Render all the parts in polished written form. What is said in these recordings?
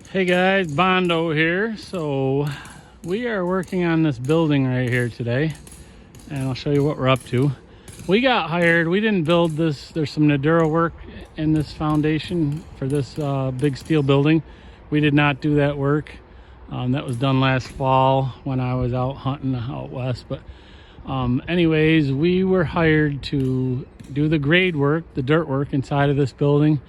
Hey guys, Bondo here. So we are working on this building right here today, and I'll show you what we're up to. We got hired. We didn't build this. There's some Nadura work in this foundation for this big steel building. We did not do that work. That was done last fall when I was out hunting out west. But anyways, we were hired to do the grade work, the dirt work inside of this building.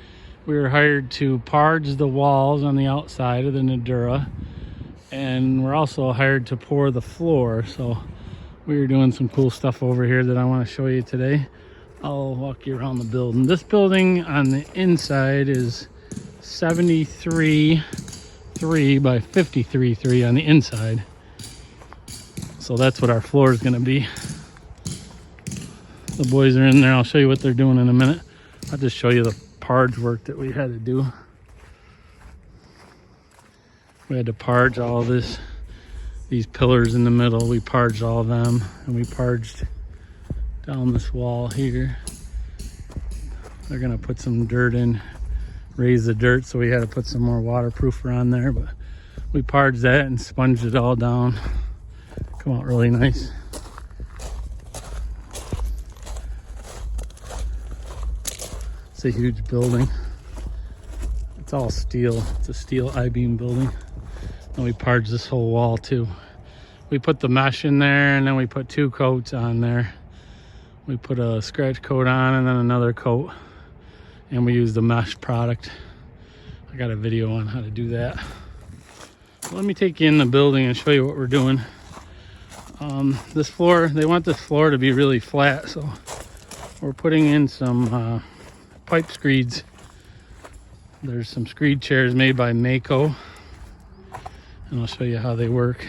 We were hired to parge the walls on the outside of the Nadura, and we're also hired to pour the floor. So we were doing some cool stuff over here that I want to show you today. I'll walk you around the building. This building on the inside is 73.3 by 53.3 on the inside. So that's what our floor is going to be. The boys are in there. I'll show you what they're doing in a minute. I'll just show you the parge work that we had to do. We had to parge all these pillars in the middle. We parged all of them, and we parged down this wall here. They're gonna put some dirt in, raise the dirt, so we had to put some more waterproofer on there, but we parged that and sponged it all down. Come out really nice. It's a huge building. It's all steel. It's a steel I-beam building. And we parged this whole wall too. We put the mesh in there, and then we put 2 coats on there. We put a scratch coat on and then another coat. And we used the mesh product. I got a video on how to do that. Let me take you in the building and show you what we're doing. This floor, they want this floor to be really flat, so we're putting in some pipe screeds. There's some screed chairs made by MAKO, and I'll show you how they work.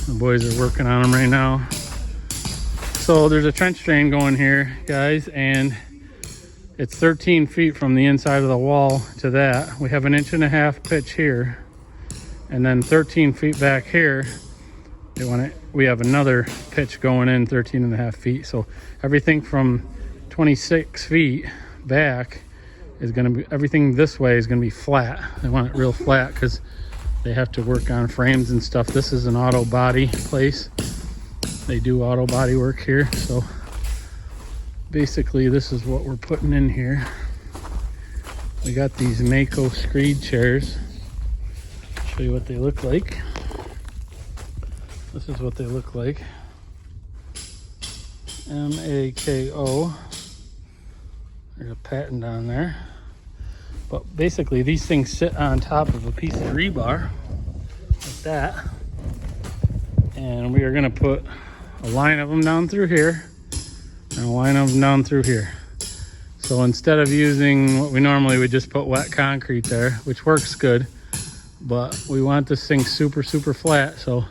The boys are working on them right now. So there's a trench drain going here, guys, and it's 13 feet from the inside of the wall to that. We have an 1.5 inch pitch here, and then 13 feet back here we have another pitch going in 13.5 feet. So everything from 26 feet back is going to be, everything this way is going to be flat. They want it real flat because they have to work on frames and stuff. This is an auto body place. They do auto body work here. So basically this is what we're putting in here. We got these MAKO Screed chairs. I'll show you what they look like. This is what they look like. MAKO. There's a patent on there. But basically these things sit on top of a piece of rebar like that. And we are going to put a line of them down through here and a line of them down through here. So instead of using what we normally would just put wet concrete there, which works good, but we want this thing super flat, so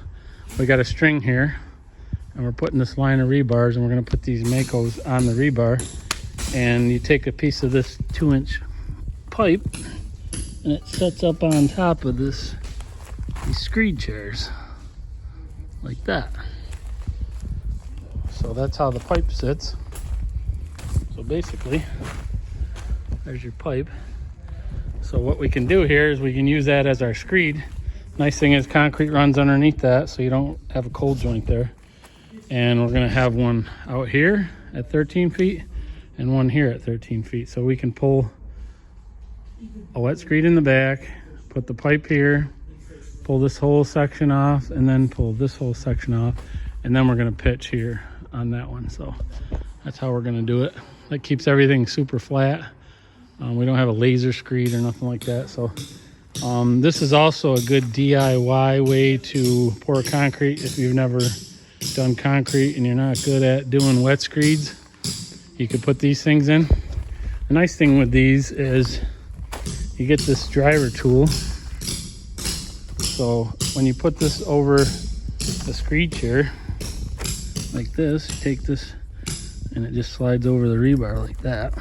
we got a string here, and we're putting this line of rebars, and we're going to put these MAKOs on the rebar. And you take a piece of this 2-inch pipe, and it sets up on top of these screed chairs like that. So that's how the pipe sits. So basically there's your pipe. So what we can do here is we can use that as our screed. Nice thing is concrete runs underneath that, so you don't have a cold joint there. And we're going to have one out here at 13 feet and one here at 13 feet. So we can pull a wet screed in the back, put the pipe here, pull this whole section off, and then pull this whole section off. And then we're going to pitch here on that one. So that's how we're going to do it. That keeps everything super flat. We don't have a laser screed or nothing like that. So this is also a good DIY way to pour concrete. If you've never done concrete and you're not good at doing wet screeds, you could put these things in. The nice thing with these is you get this driver tool. So when you put this over the screed chair like this, you take this and it just slides over the rebar like that.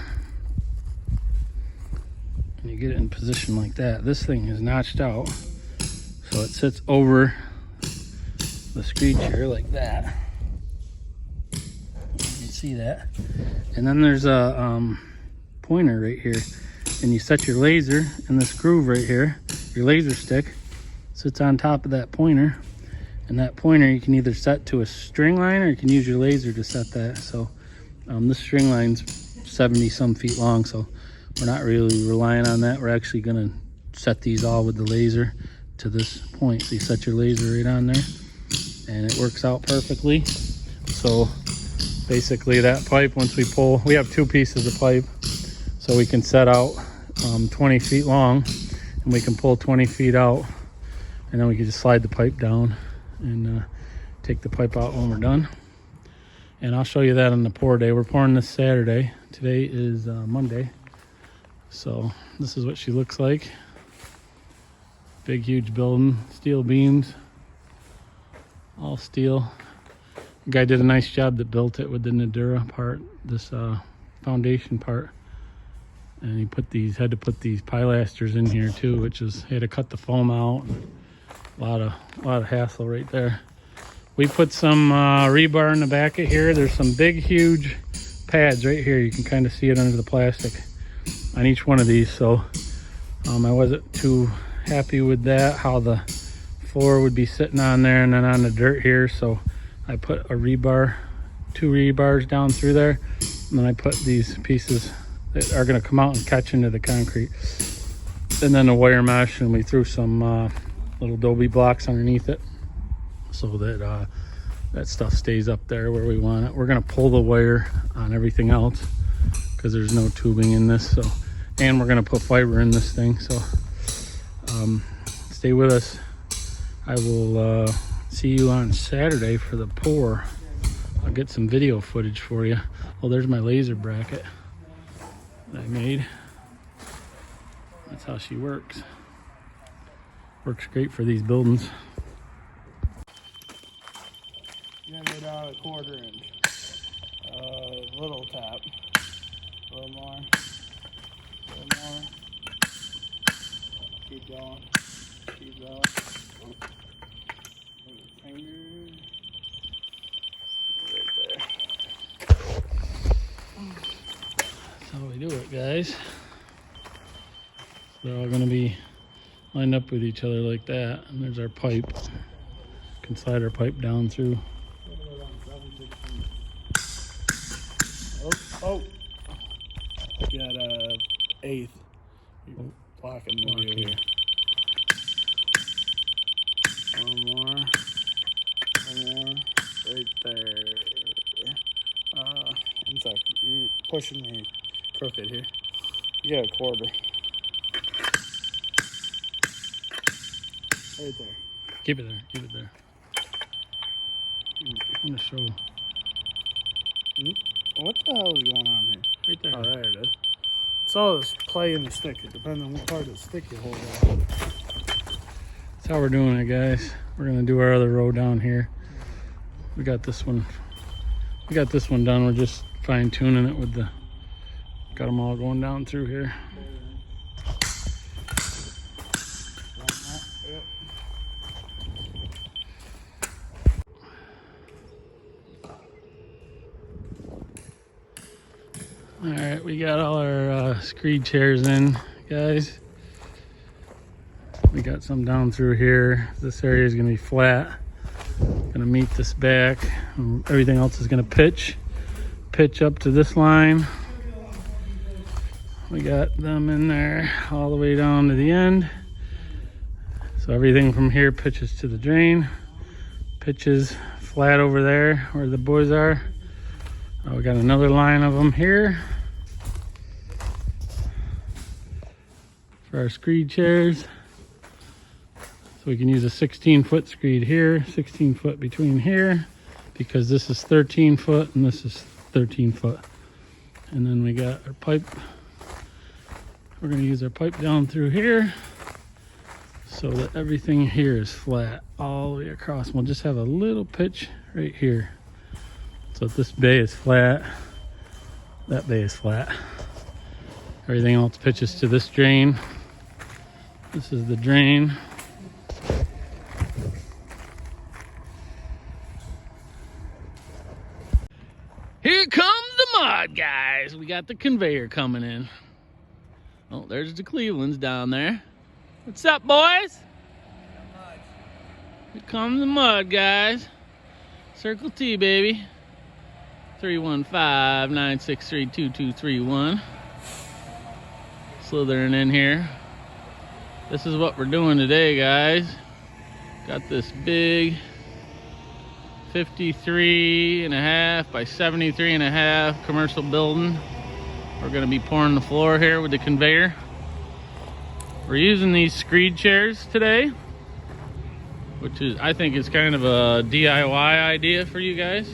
And you get it in position like that. This thing is notched out, so it sits over the screed chair like that. You can see that. And then there's a pointer right here. and you set your laser in this groove right here. Your laser stick sits on top of that pointer, and that pointer you can either set to a string line or you can use your laser to set that. So this string line's 70 some feet long, so we're not really relying on that. We're actually gonna set these all with the laser to this point. So you set your laser right on there and it works out perfectly. So basically that pipe, once we pull, we have 2 pieces of pipe, so we can set out 20 feet long, and we can pull 20 feet out, and then we can just slide the pipe down and take the pipe out when we're done. And I'll show you that on the pour day. We're pouring this Saturday. Today is Monday. So this is what she looks like. Big, huge building, steel beams, all steel. The guy did a nice job that built it with the Nadura part, this foundation part. And he had to put these pilasters in here too, which is, he had to cut the foam out. A lot of hassle right there. We put some rebar in the back of here. There's some big, huge pads right here. You can kind of see it under the plastic on each one of these. So I wasn't too happy with that, how the floor would be sitting on there and then on the dirt here. So I put a rebar, 2 rebars down through there, and then I put these pieces that are going to come out and catch into the concrete, and then the wire mesh, and we threw some little adobe blocks underneath it so that that stuff stays up there where we want it. We're going to pull the wire on everything else because there's no tubing in this. So, and we're going to put fiber in this thing. So stay with us. I will see you on Saturday for the pour. I'll get some video footage for you. Oh, there's my laser bracket that I made. That's how she works. Works great for these buildings. You're gonna go down a 1/4 inch. Little tap. A little more. A little more. Keep going. Keep going. Fingers. Right there. That's how we do it, guys. They're all gonna be lined up with each other like that, and there's our pipe. You can slide our pipe down through. Oh, you got a 1/8. You're blocking the view here. One more. Right there. One second. You're pushing me crooked here. You got a 1/4. Right there. Keep it there. Keep it there. I want to show. What the hell is going on here? Right there. Oh, there it is. It's all this play in the stick. It depends on what part of the stick you hold on. That's how we're doing it, guys. We're gonna do our other row down here. We got this one. We got this one done. We're just fine tuning it with the. Got them all going down through here. All right, we got all our screed chairs in, guys. We got some down through here. This area is gonna be flat. Gonna meet this back. Everything else is gonna pitch up to this line. We got them in there all the way down to the end. So everything from here pitches to the drain, pitches flat over there where the boys are. We got another line of them here for our screed chairs. So we can use a 16-foot screed here, 16 foot between here, because this is 13 foot and this is 13 foot. And then we got our pipe. We're gonna use our pipe down through here so that everything here is flat all the way across. We'll just have a little pitch right here. So if this bay is flat, that bay is flat. Everything else pitches to this drain. This is the drain. Here comes the mud, guys. We got the conveyor coming in. Oh, there's the Clevelands down there. What's up, boys? Here comes the mud, guys. Circle T, baby. 315-963-2231. Slithering in here. This is what we're doing today, guys. Got this big 53.5 by 73.5 commercial building. We're gonna be pouring the floor here with the conveyor. We're using these Screed chairs today, which is, I think, is kind of a DIY idea for you guys.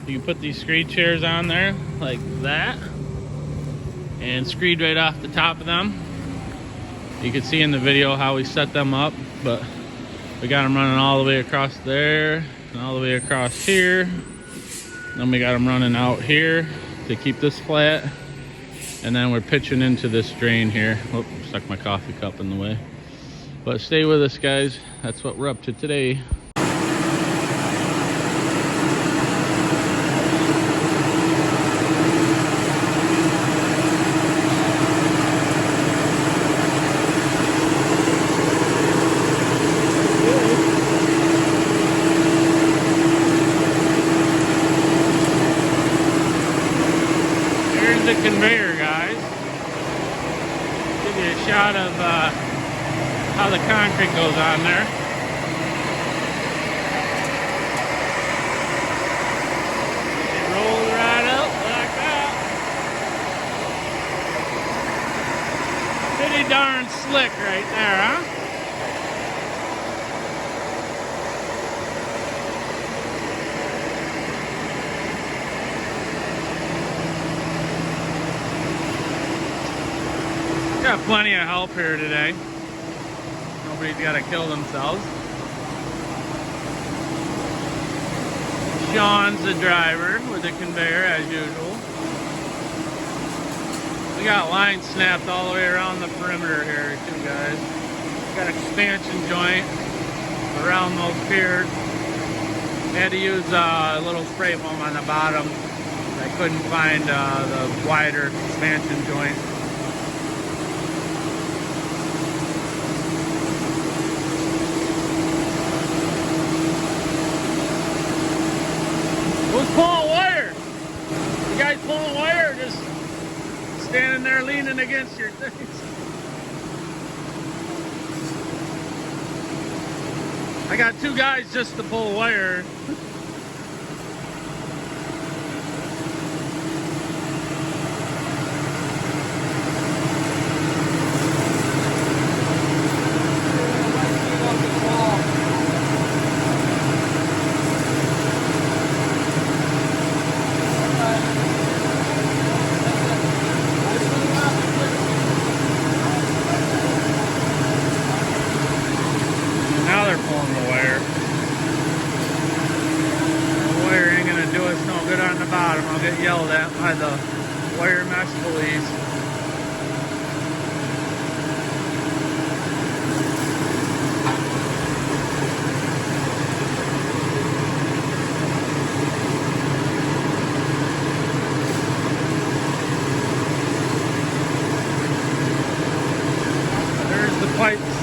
You can put these Screed chairs on there like that and Screed right off the top of them. You can see in the video how we set them up, but we got them running all the way across there and all the way across here. Then we got them running out here to keep this flat. And then we're pitching into this drain here. Oh, stuck my coffee cup in the way. But stay with us, guys. That's what we're up to today. Here's the conveyor, guys. Give you a shot of how the concrete goes on there. It rolls right up like that. Pretty darn slick right there, huh? Got plenty of help here today. Nobody's got to kill themselves. Sean's the driver with the conveyor as usual. We got lines snapped all the way around the perimeter here too, guys. Got expansion joint around those piers. Had to use a little spray foam on the bottom. I couldn't find the wider expansion joint. Who's pulling wire? You guys pulling wire or just standing there leaning against your things? I got two guys just to pull wire. Now they're pulling the wire. The wire ain't gonna do us no good on the bottom. I'll get yelled at by the wire mesh police. There's the pipes.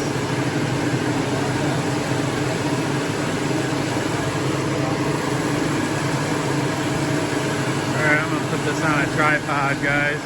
Alright, I'm gonna put this on a tripod, guys.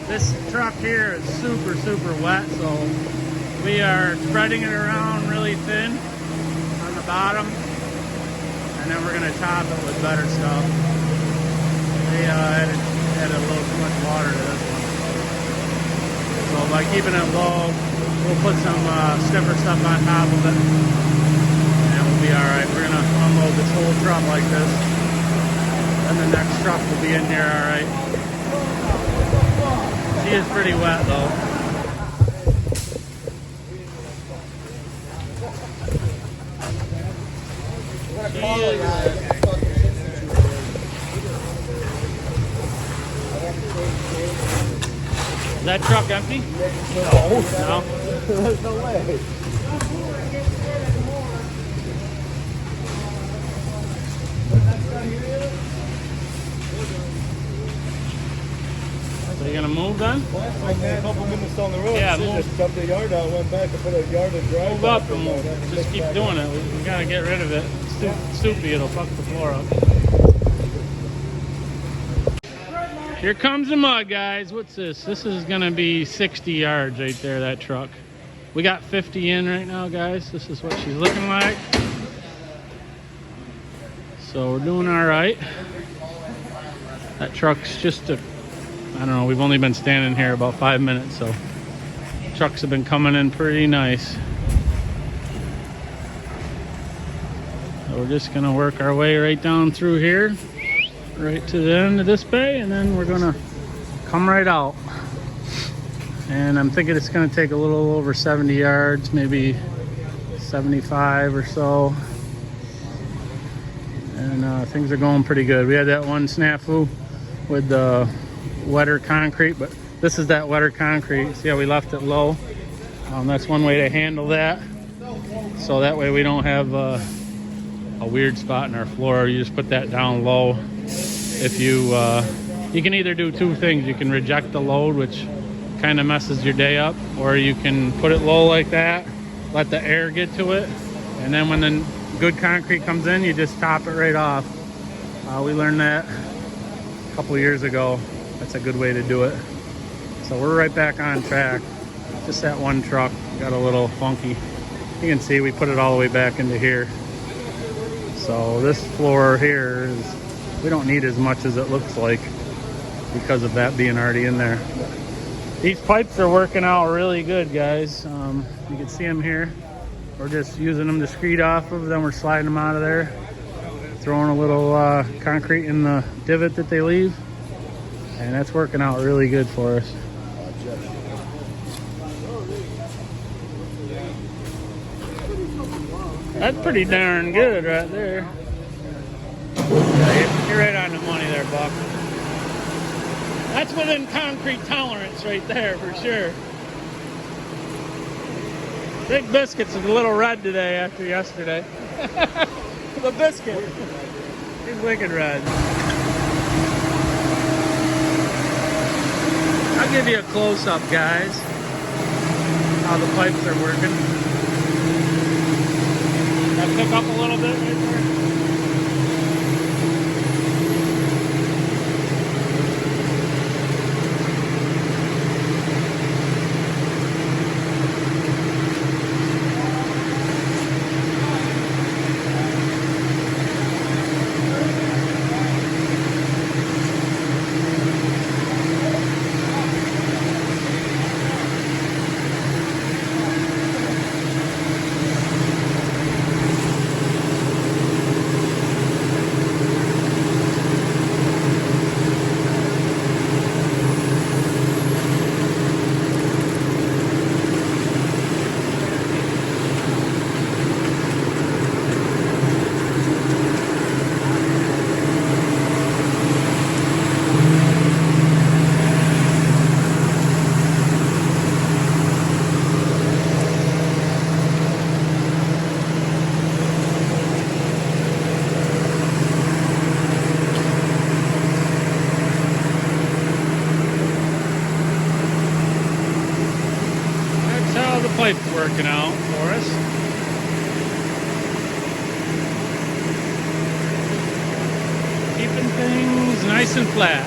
This truck here is super, super wet, so we are spreading it around really thin on the bottom, and then we're gonna top it with better stuff. We added a little too much water to this one. So by keeping it low, we'll put some stiffer stuff on top of it, and we'll be all right. We're gonna unload this whole truck like this, and the next truck will be in here all right. She is pretty wet though. Is that truck empty? No. There's no way. So you gonna move then? Like a couple minutes down the road. Yeah, move. move. Just dumped the yard out, went back and put a yard of dry. Move up and we'll just keep doing it. We gotta get rid of it. It's soupy, it'll fuck the floor up. Here comes the mud, guys. What's this? This is gonna be 60 yards right there, that truck. We got 50 in right now, guys. This is what she's looking like. So we're doing all right. That truck's just I don't know, we've only been standing here about 5 minutes, so trucks have been coming in pretty nice. So we're just gonna work our way right down through here, right to the end of this bay, and then we're gonna come right out. And I'm thinking it's gonna take a little over 70 yards, maybe 75 or so. And things are going pretty good. We had that one snafu with the wetter concrete, but this is that wetter concrete. See how we left it low? That's one way to handle that, so that way we don't have a weird spot in our floor. You just put that down low. If you can either do two things. You can reject the load, which kind of messes your day up, or you can put it low like that, let the air get to it, and then when the good concrete comes in, you just top it right off. We learned that a couple years ago. That's a good way to do it. So we're right back on track. Just that one truck got a little funky. You can see we put it all the way back into here. So this floor here is, we don't need as much as it looks like because of that being already in there. These pipes are working out really good, guys. You can see them here. We're just using them to screed off of, then we're sliding them out of there, throwing a little concrete in the divot that they leave. And that's working out really good for us. That's pretty darn good right there. Yeah, you're right on the money there, Buck. That's within concrete tolerance right there for sure. Big Biscuit's a little red today after yesterday. The biscuit. He's wicked red. I'll give you a close-up, guys, how the pipes are working. That pick up a little bit right there. Pipe's working out for us. Keeping things nice and flat.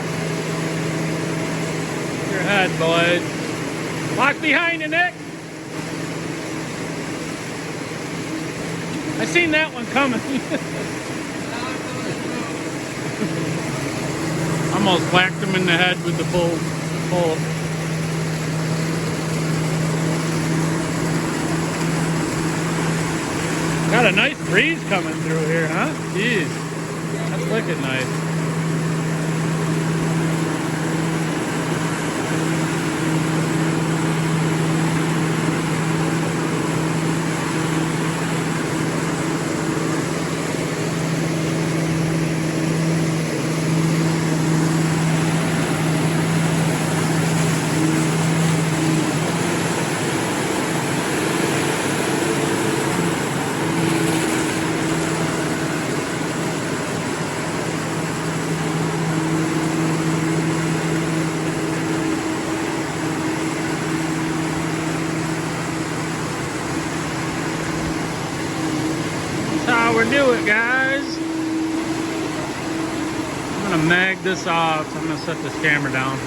Keep your ahead, boys. Walk behind you, Nick. I seen that one coming. Almost whacked him in the head with the pole. Got a nice breeze coming through here, huh? Jeez, that's wicked nice. How we do it, guys. I'm gonna mag this off, so I'm gonna set this camera down.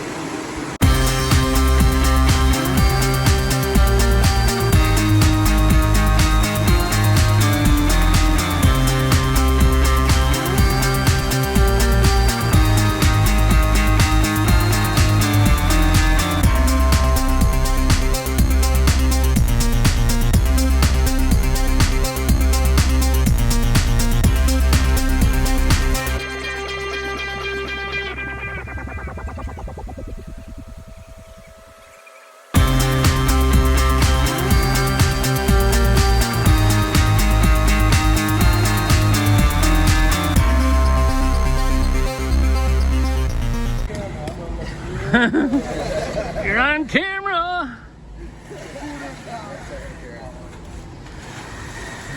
You're on camera.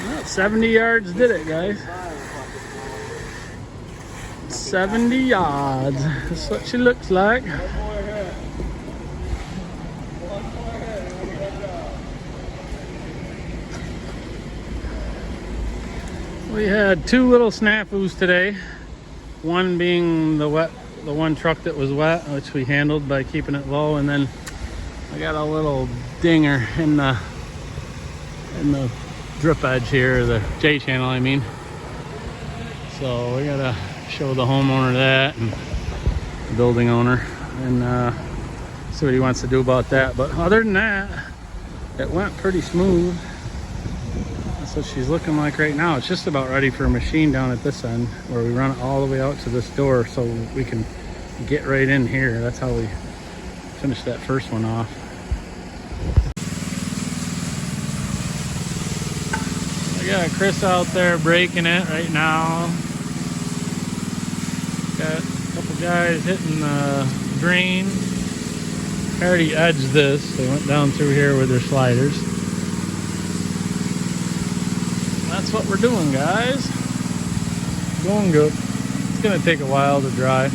Well, 70 yards did it, guys. 70 yards. That's what she looks like. We had two little snafus today. One being the one truck that was wet, which we handled by keeping it low, and then I got a little dinger in the drip edge here, the J channel I mean. So we gotta show the homeowner that and the building owner and see what he wants to do about that. But other than that, it went pretty smooth. That's what she's looking like right now. It's just about ready for a machine down at this end where we run it all the way out to this door so we can get right in here. That's how we finish that first one off. We got Chris out there breaking it right now. Got a couple guys hitting the drain. I already edged this. They went down through here with their sliders. That's what we're doing, guys. Going good. It's gonna take a while to dry.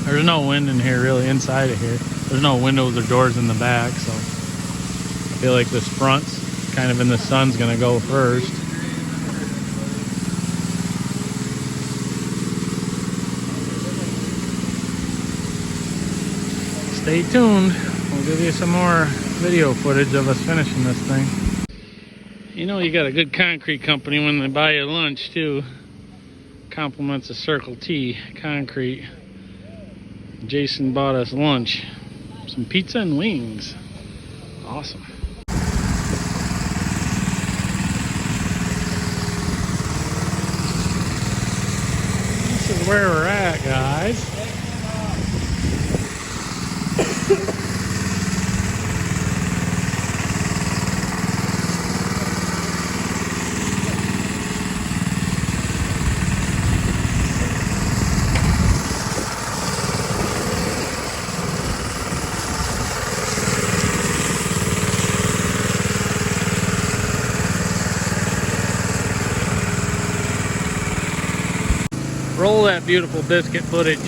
There's no wind in here really inside of here. There's no windows or doors in the back, so I feel like this front's kind of in the sun's gonna go first. Stay tuned. We'll give you some more video footage of us finishing this thing. You know you got a good concrete company when they buy you lunch too. Compliments of Circle T Concrete. Jason bought us lunch. Some pizza and wings. Awesome. This is where we're at, guys. Roll that beautiful biscuit footage.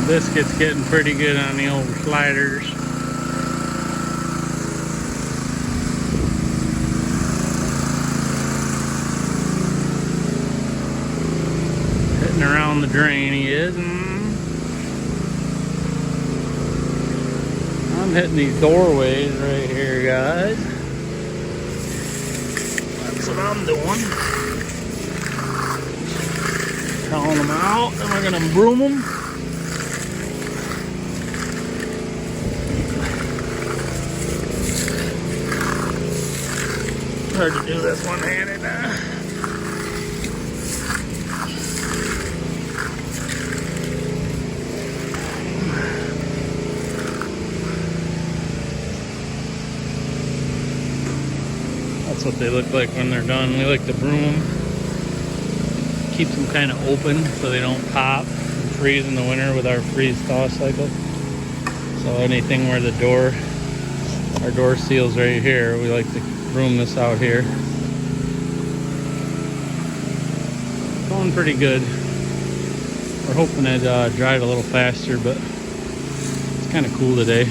Biscuit's getting pretty good on the old sliders. down the drain he is. I'm hitting these doorways right here, guys. That's what I'm doing. Calling them out, and we're gonna broom them. Hard to do this one-handed. That's what they look like when they're done. We like to broom them. Keeps them kind of open so they don't pop and freeze in the winter with our freeze-thaw cycle. So anything where the door, our door seals right here, we like to broom this out here. Going pretty good. We're hoping it dried a little faster, but it's kind of cool today.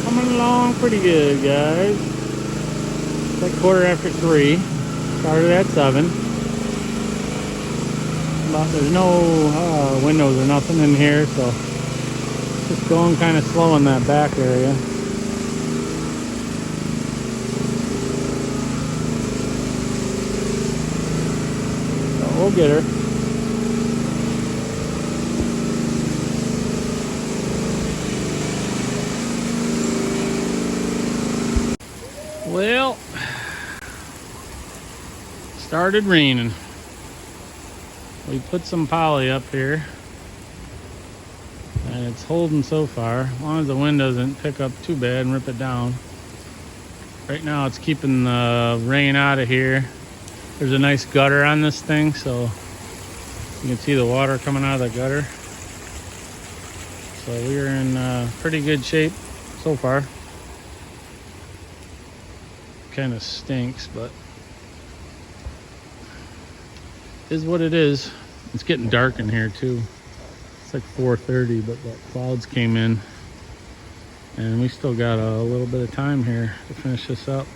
Coming along pretty good, guys. It's like 3:15. Started at 7. But there's no windows or nothing in here, so just going kind of slow in that back area. So we'll get her. Well, started raining. We put some poly up here and it's holding so far, as long as the wind doesn't pick up too bad and rip it down. Right now it's keeping the rain out of here. There's a nice gutter on this thing, so you can see the water coming out of the gutter. So we're in pretty good shape so far. Kind of stinks, but is what it is. It's getting dark in here too. It's like 4:30, but the clouds came in and we still got a little bit of time here to finish this up.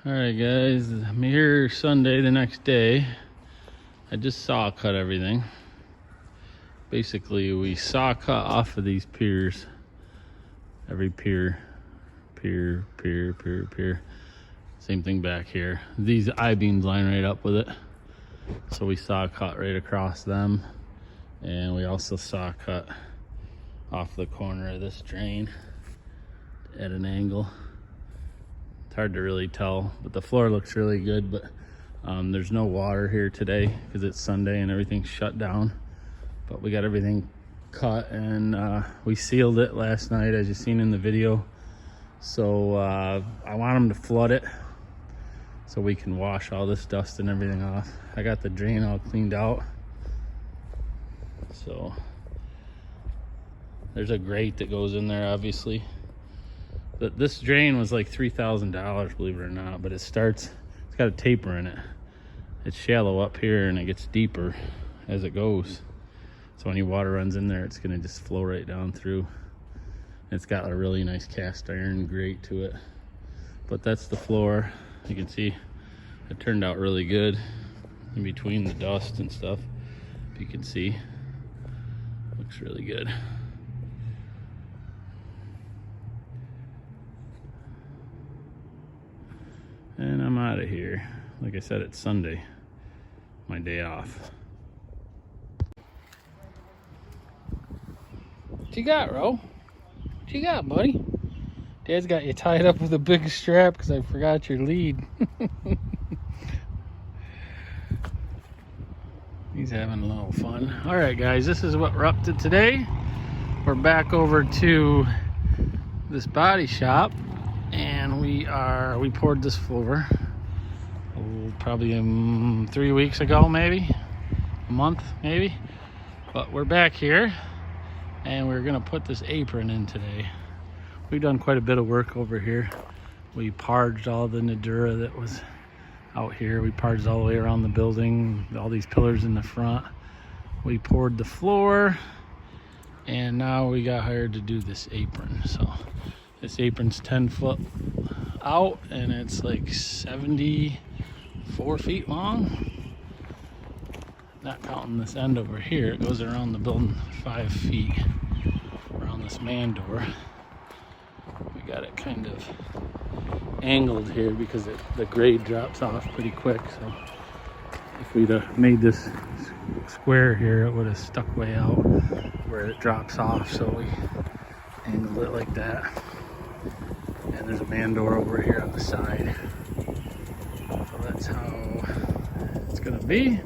Alright guys, I'm here Sunday the next day. I just saw cut everything. Basically we saw cut off of these piers. Every pier. Same thing back here. These I-beams line right up with it. So we saw cut right across them. And we also saw cut off the corner of this drain at an angle. It's hard to really tell, but the floor looks really good, but there's no water here today because it's Sunday and everything's shut down. But we got everything cut and we sealed it last night, as you've seen in the video. So I want them to flood it so we can wash all this dust and everything off. I got the drain all cleaned out. So There's a grate that goes in there, obviously. But this drain was like $3,000, believe it or not. But it's got a taper in it. It's shallow up here and it gets deeper as it goes. So when your water runs in there, it's gonna just flow right down through. It's got a really nice cast iron grate to it. But that's the floor. You can see it turned out really good in between the dust and stuff. If you can see, looks really good. And I'm out of here. Like I said, it's Sunday, my day off. What you got, Ro? What you got, buddy? Dad's got you tied up with a big strap because I forgot your lead. He's having a little fun. All right, guys, this is what we're up to today. We're back over to this body shop, and we poured this floor probably 3 weeks ago, maybe a month, maybe. But we're back here, and we're gonna put this apron in today. We've done quite a bit of work over here. We parged all the Nadura that was out here. We parged all the way around the building, all these pillars in the front. We poured the floor, and now we got hired to do this apron. So this apron's 10 foot out, and it's like 74 feet long. Not counting this end over here. It goes around the building 5 feet around this man door. We got it kind of angled here because the grade drops off pretty quick. So if we'd have made this square here, it would have stuck way out where it drops off. So we angled it like that. And there's a man door over here on the side. So that's how it's gonna be.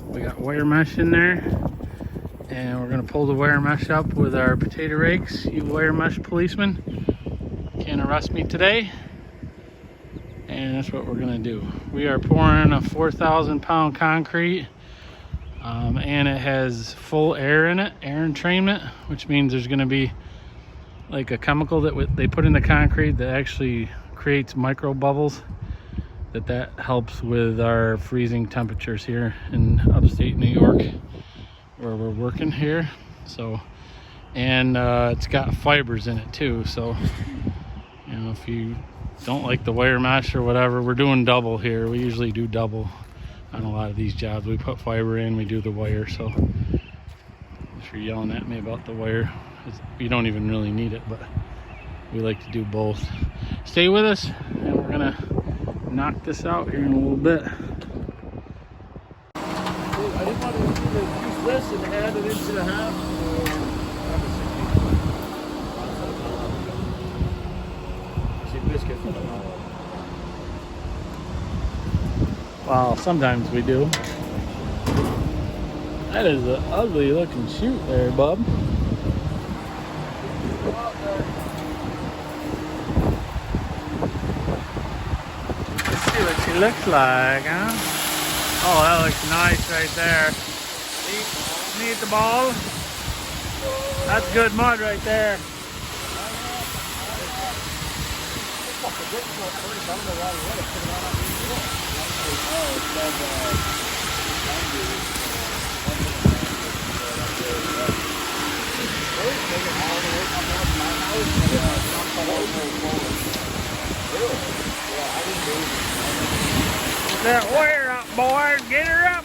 We got wire mesh in there, and we're gonna pull the wire mesh up with our potato rakes. You wire mesh policemen can't arrest me today. And that's what we're gonna do. We are pouring a 4,000 pound concrete, and it has full air in it, air entrainment, which means there's gonna be like a chemical that they put in the concrete that actually creates micro bubbles. That helps with our freezing temperatures here in upstate New York, where we're working here. So, and it's got fibers in it too. So, you know, if you don't like the wire mesh or whatever, we're doing double here. We usually do double on a lot of these jobs. We put fiber in, we do the wire. So if you're yelling at me about the wire, you don't even really need it, but we like to do both. Stay with us, and we're gonna knock this out here in a little bit. I didn't want to use this and add it into the half. Well, sometimes we do. That is an ugly looking chute there, bub. Let's see what she looks like, huh? Oh, that looks nice right there. Need the ball? That's good mud right there. That wire up, boys. Get her up.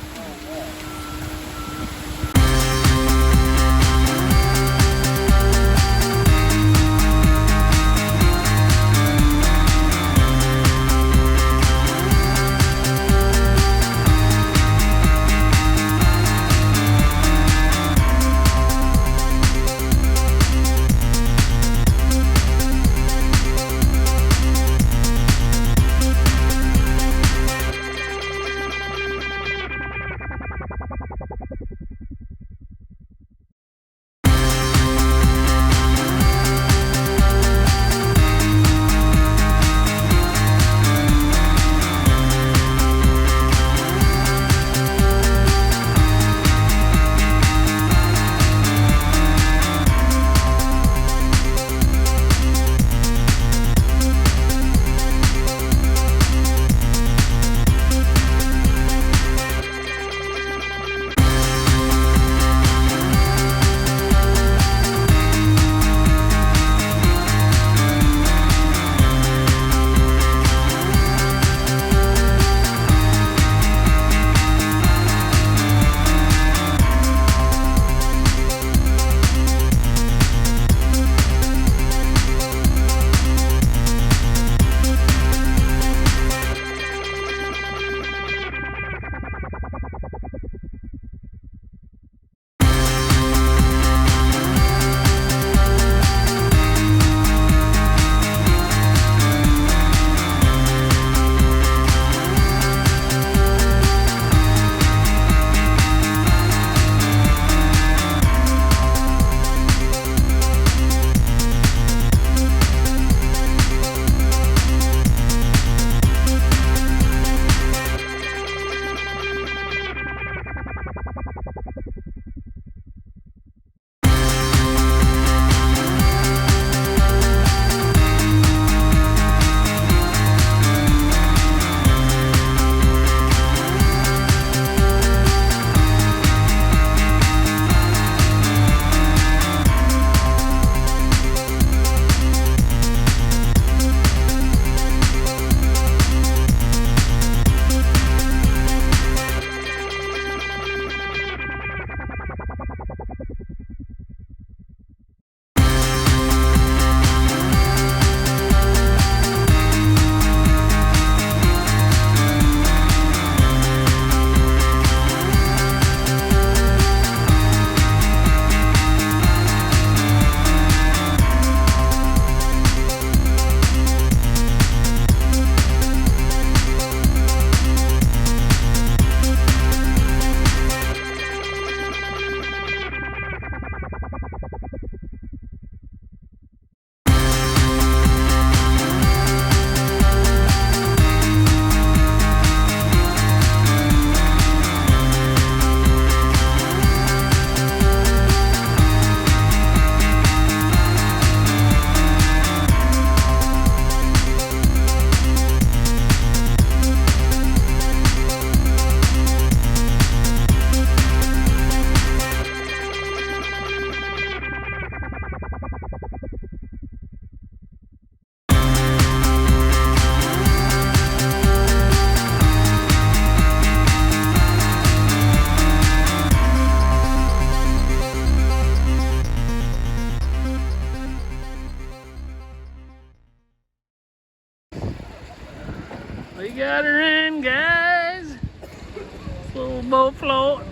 float.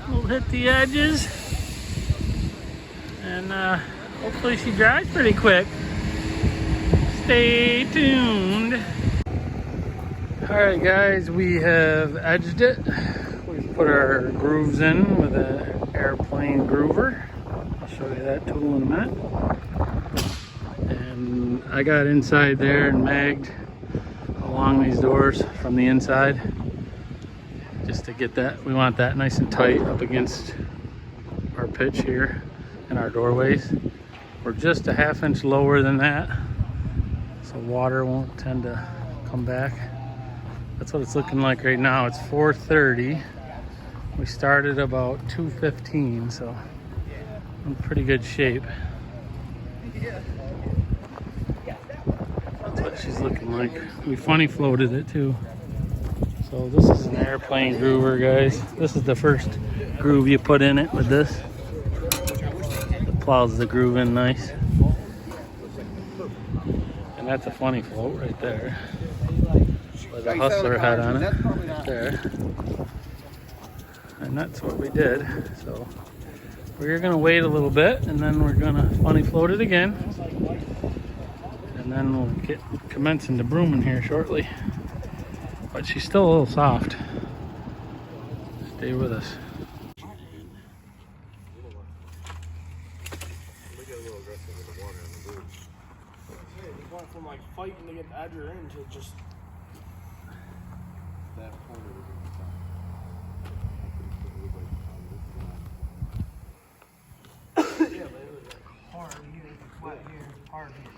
We'll hit the edges. And hopefully she dries pretty quick. Stay tuned. Alright guys, we have edged it. We put our grooves in with an airplane groover. I'll show you that tool in a minute. And I got inside there and magged along these doors from the inside. Just to get that, we want that nice and tight up against our pitch here in our doorways. We're just a ½ inch lower than that, so water won't tend to come back. That's what it's looking like right now. It's 4:30. We started about 2:15, so in pretty good shape. That's what she's looking like. We funny floated it too. So this is an airplane groover, guys. This is the first groove you put in it with this. It plows the groove in nice. And that's a funny float right there. With a hustler head on it. Right there. And that's what we did. So we're gonna wait a little bit and then we're gonna funny float it again. And then we'll get commencing to brooming here shortly. But she's still a little soft. Stay with us. He went from like fighting to get the edger in to just that corner. Yeah, but it was like hard here, flat here, hard here.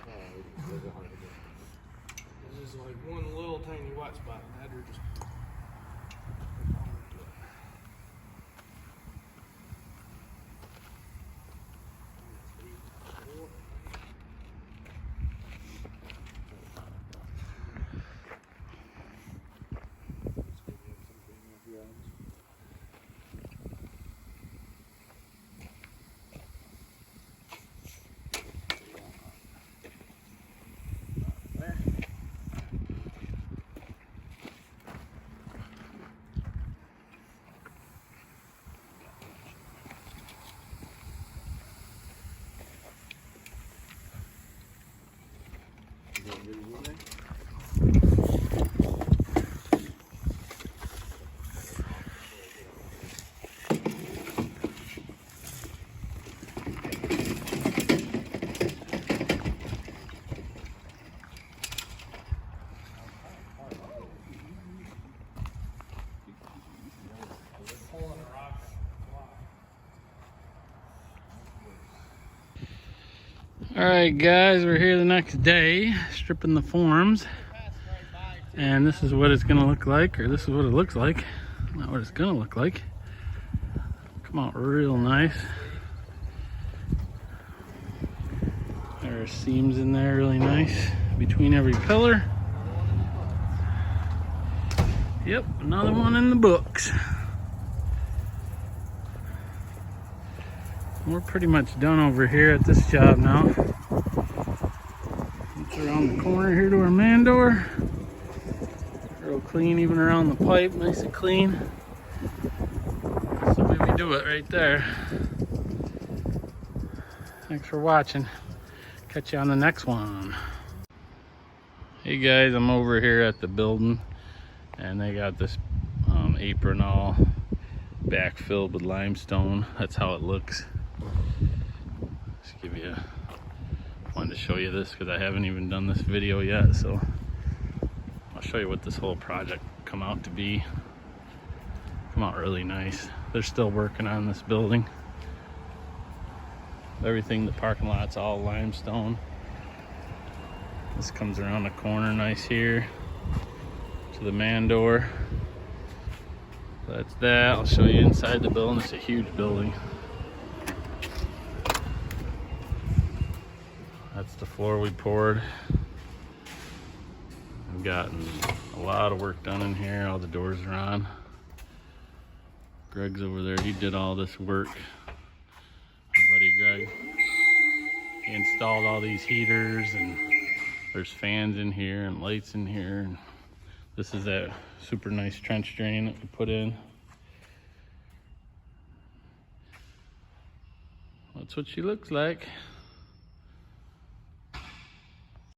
This is like one little tiny wet spot, and the edger just. Alright guys, we're here the next day stripping the forms, and this is what it's gonna look like, or this is what it looks like, not what it's gonna look like. Come out real nice. There are seams in there really nice between every pillar. Yep, another one in the books. We're pretty much done over here at this job now. It's around the corner here to our man door. Real clean, even around the pipe, nice and clean. So we do it right there. Thanks for watching. Catch you on the next one. Hey guys, I'm over here at the building, and they got this apron all backfilled with limestone. That's how it looks. Wanted to show you this because I haven't even done this video yet, so I'll show you what this whole project come out to be. Come out really nice. They're still working on this building. Everything, the parking lot's all limestone. This comes around the corner nice here to the man door. That's that. I'll show you inside the building. It's a huge building. That's the floor we poured. We've gotten a lot of work done in here. All the doors are on. Greg's over there. He did all this work. My buddy Greg. He installed all these heaters, and there's fans in here and lights in here. And This is that super nice trench drain that we put in. That's what she looks like.